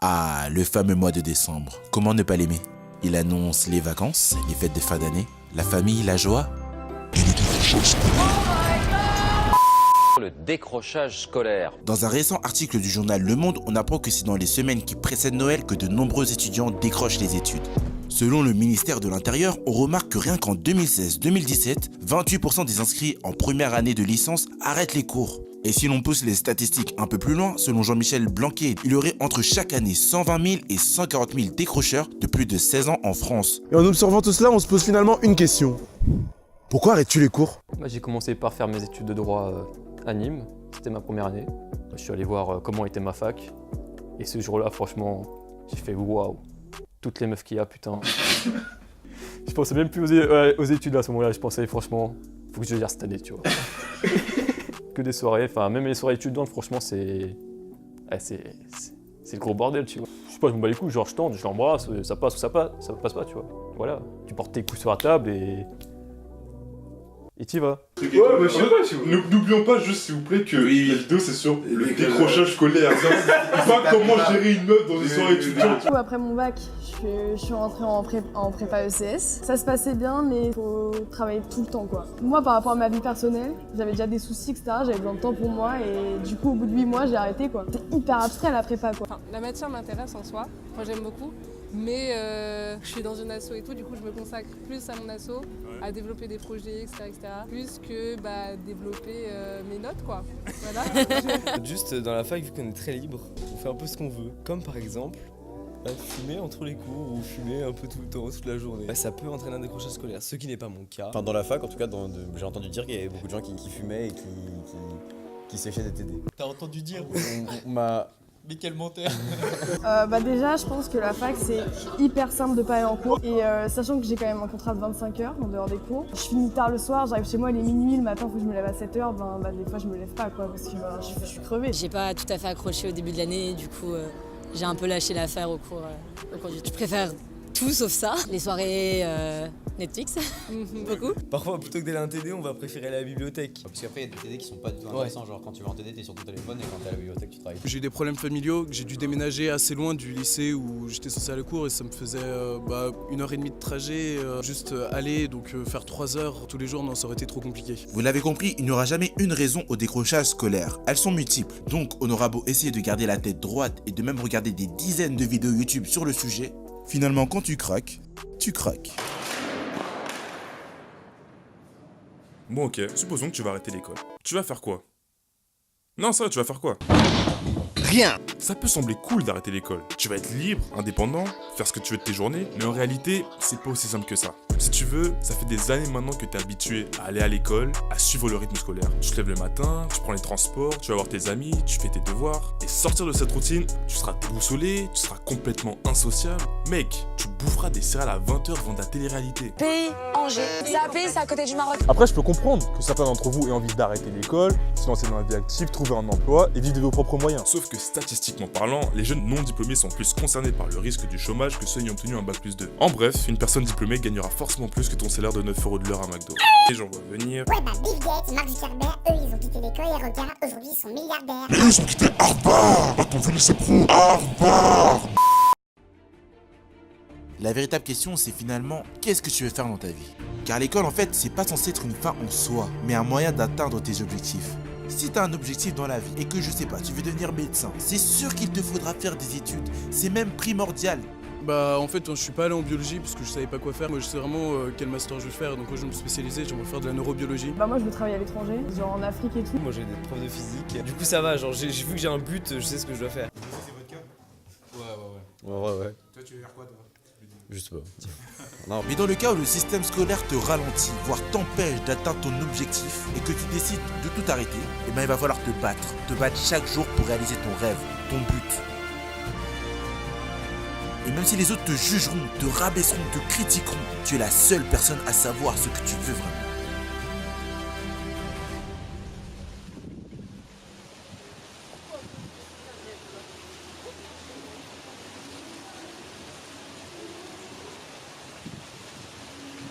Ah, le fameux mois de décembre. Comment ne pas l'aimer? Il annonce les vacances, les fêtes de fin d'année, la famille, la joie. Le décrochage scolaire. Dans un récent article du journal Le Monde, on apprend que c'est dans les semaines qui précèdent Noël que de nombreux étudiants décrochent les études. Selon le ministère de l'Intérieur, on remarque que rien qu'en 2016-2017, 28% des inscrits en première année de licence arrêtent les cours. Et si l'on pousse les statistiques un peu plus loin, selon Jean-Michel Blanquer, il y aurait entre chaque année 120 000 et 140 000 décrocheurs de plus de 16 ans en France. Et en observant tout cela, on se pose finalement une question. Pourquoi arrêtes-tu les cours? J'ai commencé par faire mes études de droit à Nîmes, c'était ma première année. Je suis allé voir comment était ma fac, et ce jour-là, franchement, j'ai fait waouh, toutes les meufs qu'il y a, putain. Je pensais même plus aux études à ce moment-là, je pensais franchement, faut que je gère cette année, tu vois. Que des soirées, enfin même les soirées étudiantes, franchement, c'est le gros bordel, tu vois. Je sais pas, je me bats les couilles, genre je tente, je l'embrasse, ça passe ou ça passe pas, tu vois. Voilà, tu portes tes coups sur la table et t'y vas. Ouais, bah, je sais pas, n'oublions pas juste s'il vous plaît que la vidéo c'est sur le décrochage scolaire. Pas comment gérer une meuf dans une soirée étudiante. Après mon bac, je suis rentrée en prépa ECS. Ça se passait bien, mais il faut travailler tout le temps, quoi. Moi, par rapport à ma vie personnelle, j'avais déjà des soucis, etc. J'avais besoin de temps pour moi et du coup, au bout de 8 mois, j'ai arrêté, quoi. C'était hyper abstrait la prépa, quoi. Enfin, la matière m'intéresse en soi, moi j'aime beaucoup. Mais je suis dans une asso et tout, du coup je me consacre plus à mon asso, à développer des projets, etc. Plus que développer mes notes, quoi. Voilà. Juste dans la fac, vu qu'on est très libre, on fait un peu ce qu'on veut. Comme par exemple, fumer entre les cours ou fumer un peu tout le temps, toute la journée. Ça peut entraîner un décrochage scolaire, ce qui n'est pas mon cas. Enfin dans la fac en tout cas, j'ai entendu dire qu'il y avait beaucoup de gens qui fumaient et qui séchaient des TD. T'as entendu dire? On m'a... Mais quel menteur. Déjà, je pense que la fac, c'est hyper simple de pas aller en cours. Et sachant que j'ai quand même un contrat de 25 heures en dehors des cours, je finis tard le soir, j'arrive chez moi, il est minuit, le matin, il faut que je me lève à 7 heures, des fois je me lève pas, quoi, parce que je suis crevée. J'ai pas tout à fait accroché au début de l'année, du coup, j'ai un peu lâché l'affaire au cours du temps. Je préfère tout sauf ça. Les soirées Netflix, beaucoup. Parfois, plutôt que d'aller à un TD, on va préférer aller à la bibliothèque. Parce qu'après, il y a des TD qui sont pas du tout intéressants. Genre, quand tu vas en TD, t'es sur ton téléphone et quand t'es à la bibliothèque, tu travailles. J'ai eu des problèmes familiaux, j'ai dû déménager assez loin du lycée où j'étais censé aller à cours et ça me faisait 1h30 de trajet, juste aller, donc faire 3 heures tous les jours, non, ça aurait été trop compliqué. Vous l'avez compris, il n'y aura jamais une raison au décrochage scolaire. Elles sont multiples. Donc, on aura beau essayer de garder la tête droite et de même regarder des dizaines de vidéos YouTube sur le sujet, finalement, quand tu craques, tu craques. Bon ok, supposons que tu vas arrêter l'école. Tu vas faire quoi? Non, ça, tu vas faire quoi? Rien. Ça peut sembler cool d'arrêter l'école. Tu vas être libre, indépendant, faire ce que tu veux de tes journées, mais en réalité, c'est pas aussi simple que ça. Si tu veux, ça fait des années maintenant que t'es habitué à aller à l'école, à suivre le rythme scolaire. Tu te lèves le matin, tu prends les transports, tu vas voir tes amis, tu fais tes devoirs. Et sortir de cette routine, tu seras déboussolé, tu seras complètement insociable. Mec, tu boufferas des céréales à 20h devant ta télé-réalité. Pays, Angers. C'est à côté du Maroc. Après, je peux comprendre que certains d'entre vous aient envie d'arrêter l'école, se lancer dans la vie active, trouver un emploi et vivre de vos propres moyens. Sauf que statistiquement parlant, les jeunes non diplômés sont plus concernés par le risque du chômage que ceux ayant obtenu un bac+2. En bref, une personne diplômée gagnera forcément plus que ton salaire de 9 € de l'heure à McDo. Les gens vont venir. Ouais, Bill Gates, Mark Zuckerberg, eux ils ont quitté l'école et regarde, aujourd'hui ils sont milliardaires. Et ils ont quitté Harvard. Attends, vu lycée pro, Harvard. La véritable question, c'est finalement, qu'est-ce que tu veux faire dans ta vie? Car l'école, en fait, c'est pas censé être une fin en soi, mais un moyen d'atteindre tes objectifs. Si t'as un objectif dans la vie et que, je sais pas, tu veux devenir médecin, c'est sûr qu'il te faudra faire des études. C'est même primordial. En fait, je suis pas allé en biologie parce que je savais pas quoi faire. Moi, je sais vraiment quel master je veux faire. Donc, quand je vais me spécialiser, j'aimerais faire de la neurobiologie. Moi, je veux travailler à l'étranger, genre en Afrique et tout. Moi, j'ai des profs de physique. Du coup, ça va, genre, j'ai vu que j'ai un but, je sais ce que je dois faire. C'est votre cas? Ouais. Toi, tu veux faire quoi, toi? Je sais pas. Non. Mais dans le cas où le système scolaire te ralentit, voire t'empêche d'atteindre ton objectif et que tu décides de tout arrêter, il va falloir te battre chaque jour pour réaliser ton rêve, ton but. Et même si les autres te jugeront, te rabaisseront, te critiqueront, tu es la seule personne à savoir ce que tu veux vraiment.